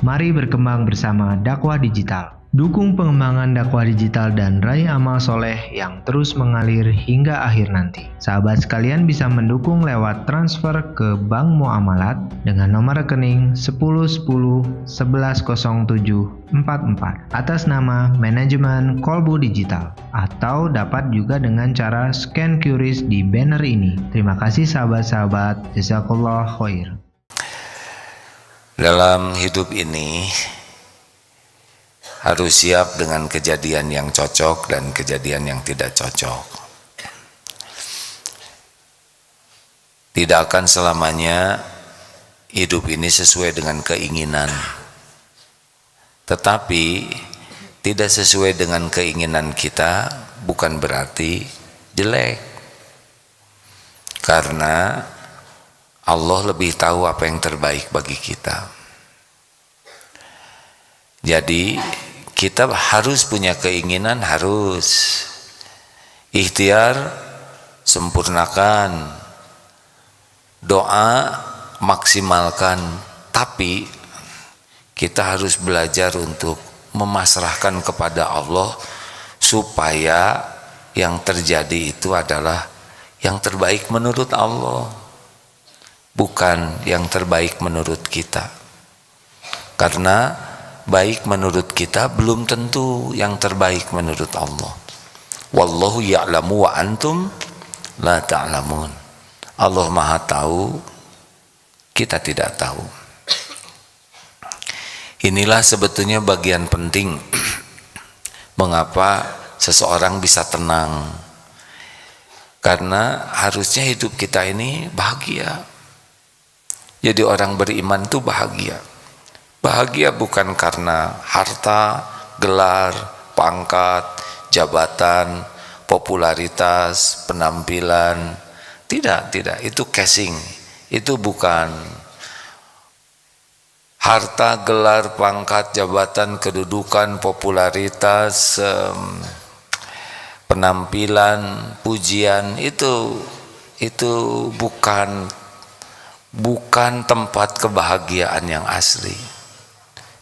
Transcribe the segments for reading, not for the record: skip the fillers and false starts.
Mari berkembang bersama dakwah digital. Dukung pengembangan dakwah digital dan raih amal soleh yang terus mengalir hingga akhir nanti. Sahabat sekalian bisa mendukung lewat transfer ke Bank Muamalat dengan nomor rekening 1010110744 atas nama Manajemen Kolbu Digital, atau dapat juga dengan cara scan QRIS di banner ini. Terima kasih sahabat-sahabat, jazakallah khair. Dalam hidup ini harus siap dengan kejadian yang cocok dan kejadian yang tidak cocok. Tidak akan selamanya hidup ini sesuai dengan keinginan, tetapi tidak sesuai dengan keinginan kita bukan berarti jelek, karena Allah lebih tahu apa yang terbaik bagi kita. Jadi kita harus punya keinginan, harus ikhtiar, sempurnakan, doa, maksimalkan, tapi kita harus belajar untuk memasrahkan kepada Allah supaya yang terjadi itu adalah yang terbaik menurut Allah, bukan yang terbaik menurut kita. Karena baik menurut kita belum tentu yang terbaik menurut Allah. Wallahu ya'lamu wa antum la ta'lamun. Allah Maha tahu, kita tidak tahu. Inilah sebetulnya bagian penting mengapa seseorang bisa tenang. Karena harusnya hidup kita ini bahagia. Jadi orang beriman itu bahagia. Bahagia bukan karena harta, gelar, pangkat, jabatan, popularitas, penampilan. Tidak, itu casing. Itu bukan harta, gelar, pangkat, jabatan, kedudukan, popularitas, penampilan, pujian. Itu bukan tempat kebahagiaan yang asli.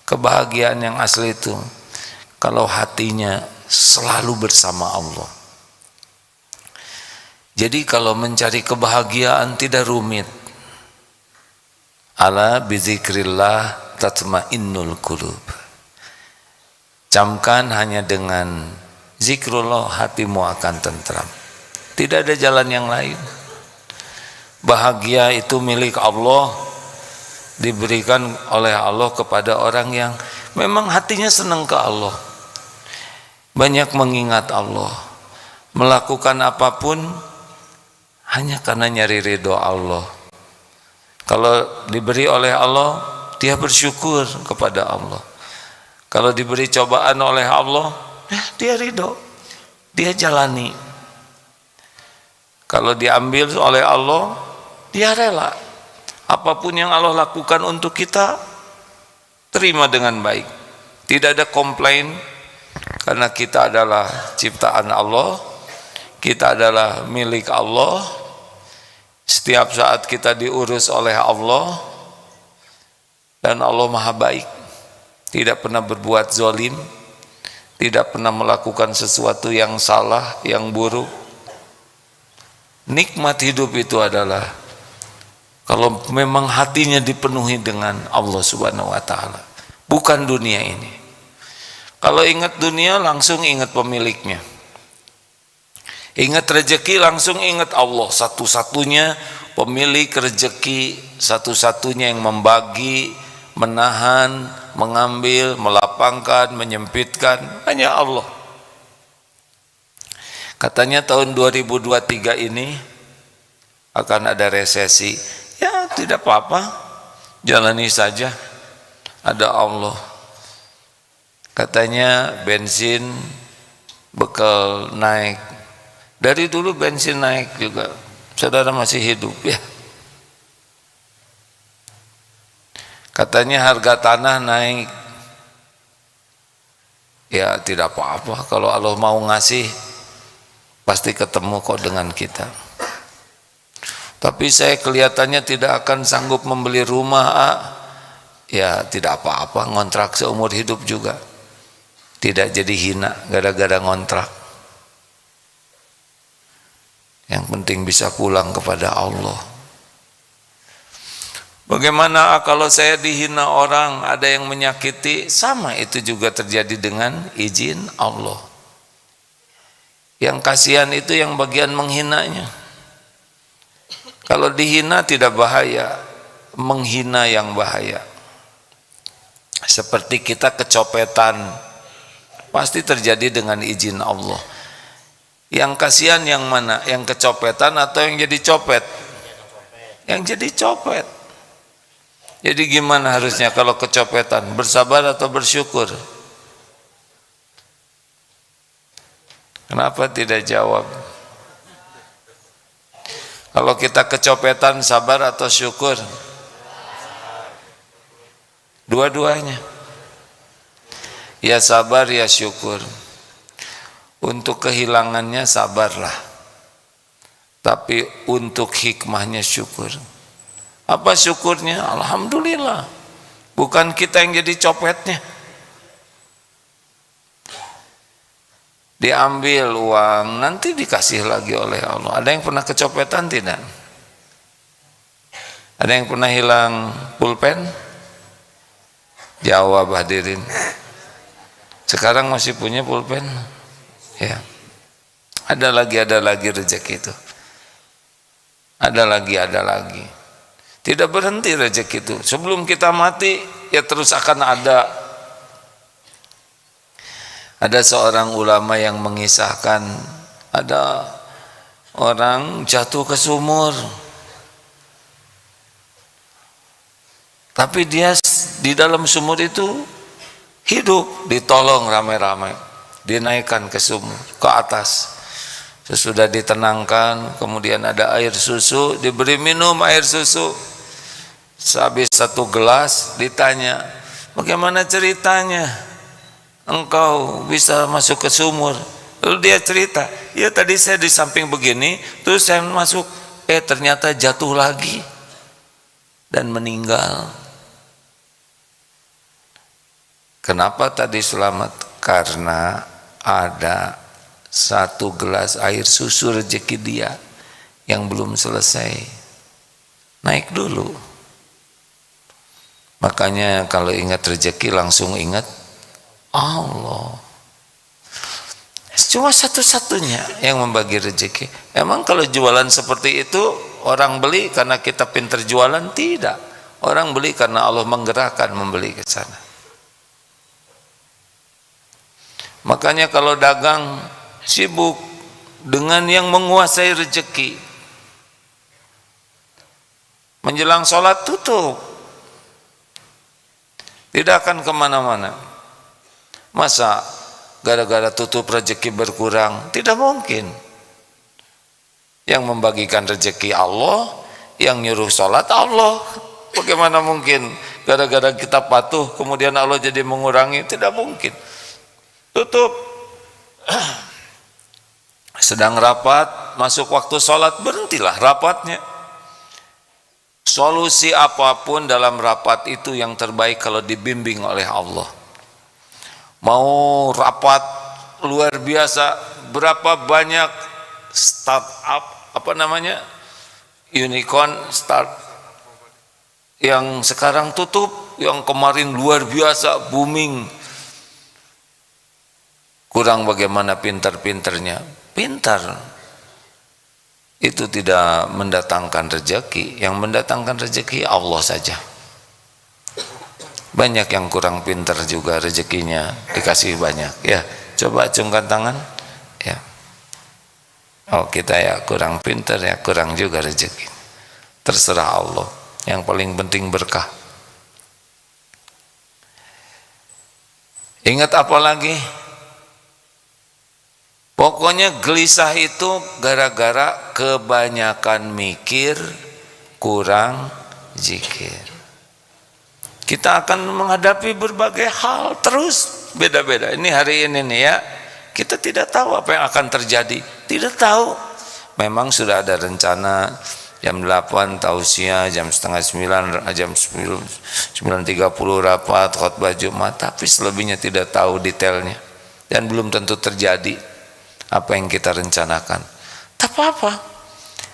Kebahagiaan yang asli itu kalau hatinya selalu bersama Allah. Jadi kalau mencari kebahagiaan tidak rumit. Ala bizikrillah tatmainnul qulub. Camkan hanya dengan zikrullah hatimu akan tentram. Tidak ada jalan yang lain. Bahagia itu milik Allah, diberikan oleh Allah kepada orang yang memang hatinya senang ke Allah, banyak mengingat Allah, melakukan apapun hanya karena nyari ridho Allah. Kalau diberi oleh Allah, dia bersyukur kepada Allah. Kalau diberi cobaan oleh Allah, dia ridho, dia jalani. Kalau diambil oleh Allah, dia rela. Apapun yang Allah lakukan untuk kita, terima dengan baik. Tidak ada komplain, karena kita adalah ciptaan Allah, kita adalah milik Allah. Setiap saat kita diurus oleh Allah, dan Allah Maha baik, tidak pernah berbuat zalim, tidak pernah melakukan sesuatu yang salah, yang buruk. Nikmat hidup itu adalah kalau memang hatinya dipenuhi dengan Allah Subhanahu wa Ta'ala, bukan dunia ini. Kalau ingat dunia, langsung ingat pemiliknya. Ingat rezeki, langsung ingat Allah, satu-satunya pemilik rezeki, satu-satunya yang membagi, menahan, mengambil, melapangkan, menyempitkan, hanya Allah. Katanya tahun 2023 ini akan ada resesi. Ya tidak apa-apa, jalani saja, ada Allah. Katanya bensin bekal naik. Dari dulu bensin naik juga, saudara masih hidup ya. Katanya harga tanah naik. Ya tidak apa-apa, kalau Allah mau ngasih pasti ketemu kok dengan kita. Tapi saya kelihatannya tidak akan sanggup membeli rumah. ya tidak apa-apa, ngontrak seumur hidup juga. Tidak jadi hina gara-gara ngontrak. Yang penting bisa pulang kepada Allah. Bagaimana kalau saya dihina orang, ada yang menyakiti, sama itu juga terjadi dengan izin Allah. Yang kasihan itu yang bagian menghinanya. Kalau dihina tidak bahaya, menghina yang bahaya. Seperti kita kecopetan, pasti terjadi dengan izin Allah. Yang kasihan yang mana? Yang kecopetan atau yang jadi copet? Yang jadi copet. Jadi gimana harusnya kalau kecopetan? Bersabar atau bersyukur? Kenapa tidak jawab? Kalau kita kecopetan, sabar atau syukur? Dua-duanya. Ya sabar ya syukur. Untuk kehilangannya sabarlah, tapi untuk hikmahnya syukur. Apa syukurnya? Alhamdulillah, bukan kita yang jadi copetnya. Diambil uang, nanti dikasih lagi oleh Allah. Ada yang pernah kecopetan tidak? Ada yang pernah hilang pulpen? Jawab hadirin. Sekarang masih punya pulpen? Ya. Ada lagi rezeki itu. Ada lagi. Tidak berhenti rezeki itu. Sebelum kita mati, ya terus akan ada. Ada seorang ulama yang mengisahkan, ada orang jatuh ke sumur. Tapi dia di dalam sumur itu hidup, ditolong ramai-ramai, dinaikkan ke sumur, ke atas. Sesudah ditenangkan, kemudian ada air susu, diberi minum air susu. Sehabis 1 gelas ditanya, bagaimana ceritanya engkau bisa masuk ke sumur? Lalu dia cerita, ya tadi saya di samping begini, terus saya masuk, ternyata jatuh lagi dan meninggal. Kenapa tadi selamat? Karena ada 1 gelas air susu rezeki dia yang belum selesai, naik dulu. Makanya kalau ingat rezeki langsung ingat Allah. Cuma satu-satunya yang membagi rezeki. Emang kalau jualan seperti itu orang beli karena kita pintar jualan? Tidak. Orang beli karena Allah menggerakkan membeli ke sana. Makanya kalau dagang sibuk dengan yang menguasai rezeki. Menjelang sholat tutup. Tidak akan kemana-mana. Masa gara-gara tutup rezeki berkurang? Tidak mungkin. Yang membagikan rezeki Allah, yang nyuruh sholat Allah. Bagaimana mungkin gara-gara kita patuh kemudian Allah jadi mengurangi? Tidak mungkin. Tutup. Sedang rapat, masuk waktu sholat, berhentilah rapatnya. Solusi apapun dalam rapat itu yang terbaik kalau dibimbing oleh Allah. Mau rapat luar biasa, berapa banyak startup, unicorn start yang sekarang tutup, yang kemarin luar biasa booming. Kurang bagaimana pintar-pintarnya, pintar. Itu tidak mendatangkan rezeki. Yang mendatangkan rezeki Allah saja. Banyak yang kurang pintar juga rezekinya dikasih banyak. Ya, coba acungkan tangan. Ya. Oh, kita ya kurang pintar, ya kurang juga rezeki. Terserah Allah. Yang paling penting berkah. Ingat apa lagi? Pokoknya gelisah itu gara-gara kebanyakan mikir, kurang zikir. Kita akan menghadapi berbagai hal terus beda-beda. Ini hari ini nih ya, kita tidak tahu apa yang akan terjadi. Tidak tahu. Memang sudah ada rencana jam 8 tausiah, jam setengah 9, jam 9.30 rapat khutbah Jumat, tapi selebihnya tidak tahu detailnya dan belum tentu terjadi apa yang kita rencanakan. Tak apa-apa,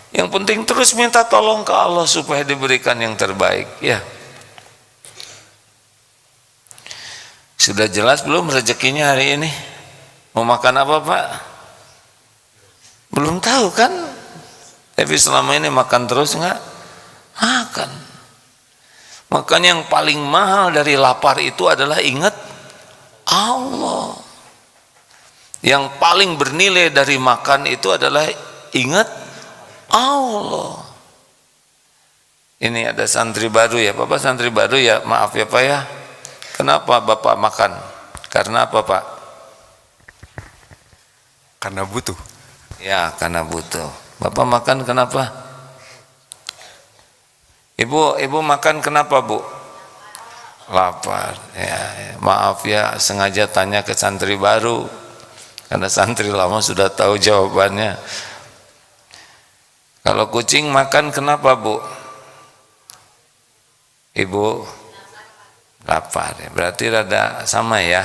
yang penting terus minta tolong ke Allah supaya diberikan yang terbaik. Ya, sudah jelas belum rezekinya hari ini? Mau makan apa Pak? Belum tahu kan? Tapi selama ini makan terus enggak? Makan. Makanya yang paling mahal dari lapar itu adalah ingat Allah. Yang paling bernilai dari makan itu adalah ingat Allah. Ini ada santri baru ya, Bapak santri baru ya, maaf ya Pak ya. Kenapa Bapak makan? Karena apa Pak? Karena butuh. Ya, karena butuh. Bapak makan kenapa? Ibu makan kenapa Bu? Lapar. Ya, maaf ya, sengaja tanya ke santri baru. Karena santri lama sudah tahu jawabannya. Kalau kucing makan kenapa Bu? Ibu lapar ya. Berarti rada sama ya.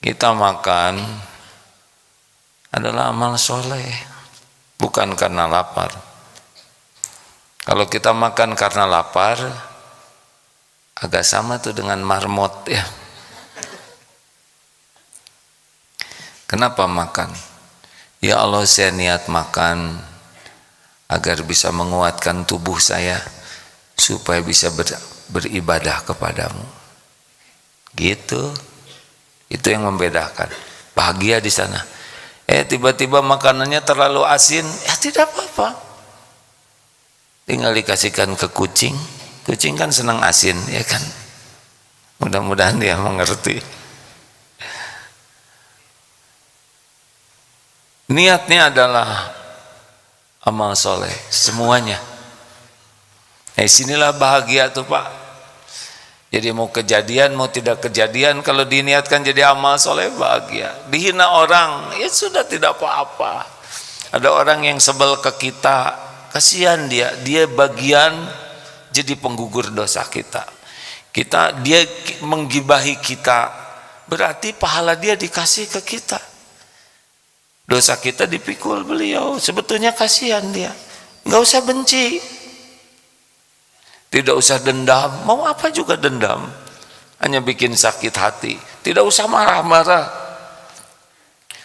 Kita makan adalah amal soleh, bukan karena lapar. Kalau kita makan karena lapar, agak sama tuh dengan marmot ya. Kenapa makan? Ya Allah, saya niat makan agar bisa menguatkan tubuh saya supaya bisa beribadah kepadamu. Gitu. Itu yang membedakan. Bahagia di sana. Tiba-tiba makanannya terlalu asin, ya tidak apa-apa. Tinggal dikasihkan ke kucing. Kucing kan senang asin, ya kan? Mudah-mudahan dia mengerti. Niatnya adalah amal soleh, semuanya. Sinilah bahagia tuh Pak. Jadi mau kejadian, mau tidak kejadian, kalau diniatkan jadi amal soleh bahagia. Dihina orang, ya sudah tidak apa-apa. Ada orang yang sebel ke kita, kasihan dia bagian jadi penggugur dosa kita. Dia menggibahi kita, berarti pahala dia dikasih ke kita. Dosa kita dipikul beliau, sebetulnya kasihan dia. Nggak usah benci. Tidak usah dendam, mau apa juga dendam, hanya bikin sakit hati. Tidak usah marah-marah.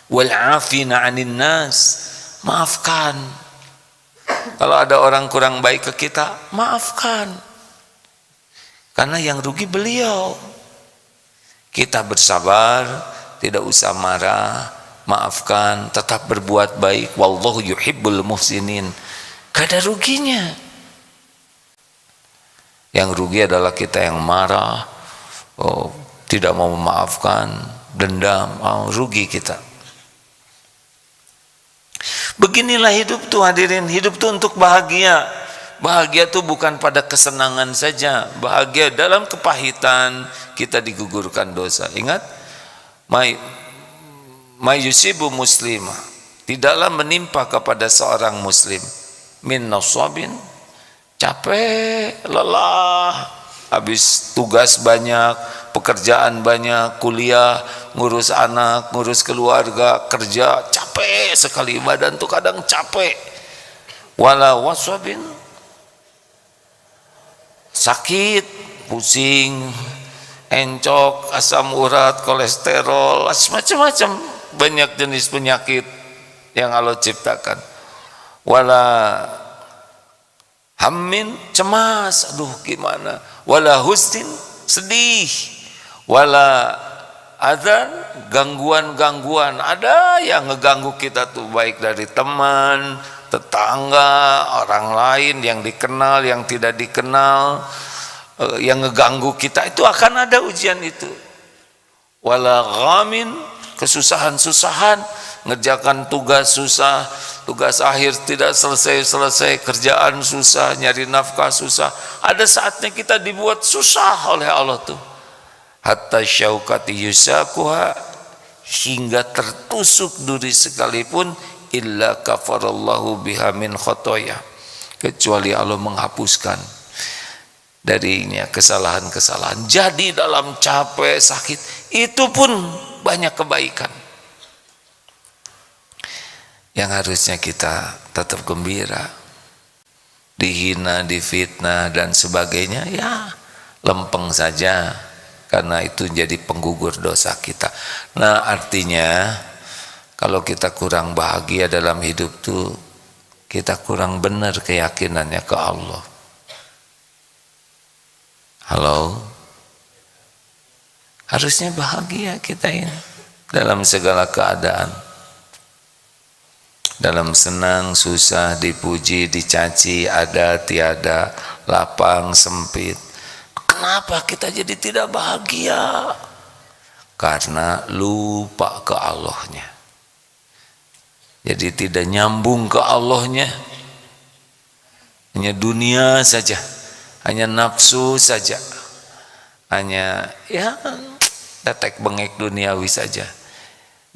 Wal 'afina 'anil nas, maafkan. Kalau ada orang kurang baik ke kita, maafkan. Karena yang rugi beliau. Kita bersabar, tidak usah marah, maafkan, tetap berbuat baik. Wallahu yuhibbul muhsinin. Gak ada ruginya. Yang rugi adalah kita yang marah, tidak mau memaafkan, dendam, rugi kita. Beginilah hidup tuh hadirin, hidup tuh untuk bahagia. Bahagia tuh bukan pada kesenangan saja, bahagia dalam kepahitan kita digugurkan dosa. Ingat, may yusibu muslimah, tidaklah menimpa kepada seorang muslim min nasabin, capek, lelah, habis tugas banyak, pekerjaan banyak, kuliah, ngurus anak, ngurus keluarga, kerja, capek sekali, badan tuh kadang capek. Wala waswabin, sakit, pusing, encok, asam urat, kolesterol, macam-macam, banyak jenis penyakit yang Allah ciptakan. Wala hammin, cemas, aduh gimana, wala husnin, sedih, wala adzan, gangguan-gangguan. Ada yang ngeganggu kita tuh, baik dari teman, tetangga, orang lain, yang dikenal, yang tidak dikenal, yang ngeganggu kita, itu akan ada ujian itu. Wala ghamin, kesusahan-susahan, ngerjakan tugas susah, tugas akhir tidak selesai-selesai, kerjaan susah, nyari nafkah susah. Ada saatnya kita dibuat susah oleh Allah tuh. Hatta syaukati yusakuha, hingga tertusuk duri sekalipun, illa kafarallahu biha min khotoya, kecuali Allah menghapuskan darinya kesalahan-kesalahan. Jadi dalam capek, sakit, itu pun banyak kebaikan yang harusnya kita tetap gembira. Dihina, difitnah dan sebagainya, ya lempeng saja, karena itu jadi penggugur dosa kita. Nah, artinya kalau kita kurang bahagia dalam hidup tuh, kita kurang benar keyakinannya ke Allah. Halo, harusnya bahagia kita ini dalam segala keadaan. Dalam senang, susah, dipuji, dicaci, ada, tiada, lapang, sempit. Kenapa kita jadi tidak bahagia? Karena lupa ke Allahnya. Jadi tidak nyambung ke Allahnya. Hanya dunia saja, hanya nafsu saja, hanya ya tetek bengek duniawi saja.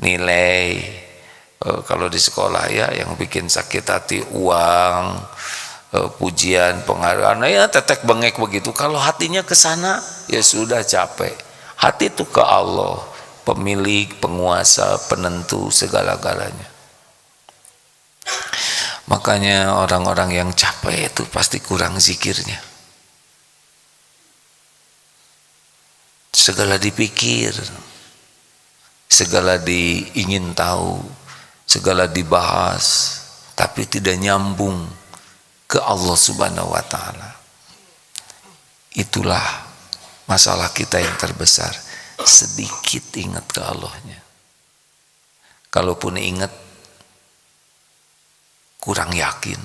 Nilai, kalau di sekolah ya yang bikin sakit hati uang, pujian, penghargaan, ya tetek bengek begitu. Kalau hatinya ke sana, ya sudah capek. Hati itu ke Allah, pemilik, penguasa, penentu segala-galanya. Makanya orang-orang yang capek itu pasti kurang zikirnya. Segala dipikir, segala diingin tahu, segala dibahas, tapi tidak nyambung ke Allah Subhanahu wa Ta'ala. Itulah masalah kita yang terbesar. Sedikit ingat ke Allahnya. Kalaupun ingat, kurang yakin.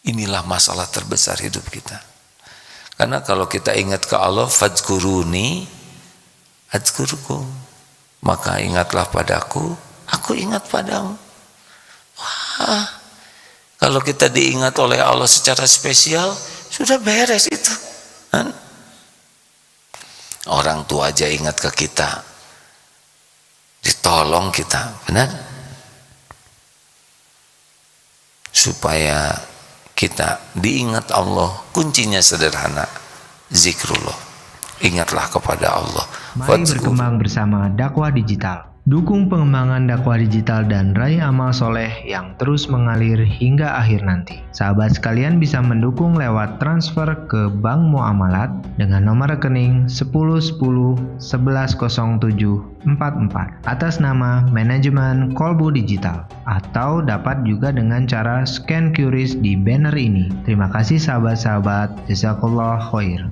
Inilah masalah terbesar hidup kita. Karena kalau kita ingat ke Allah, fadzkuruni adzkurkum, maka ingatlah padaku, aku ingat padamu. Wah, kalau kita diingat oleh Allah secara spesial, sudah beres itu. Orang tua aja ingat ke kita, ditolong kita, benar? Supaya kita diingat Allah, kuncinya sederhana, zikrullah. Ingatlah kepada Allah. Mari berkembang bersama dakwah digital. Dukung pengembangan dakwah digital dan raih amal soleh yang terus mengalir hingga akhir nanti. Sahabat sekalian bisa mendukung lewat transfer ke Bank Muamalat dengan nomor rekening 1010110744 atas nama Manajemen Kolbu Digital, atau dapat juga dengan cara scan QRIS di banner ini. Terima kasih sahabat-sahabat. Jazakallah khair.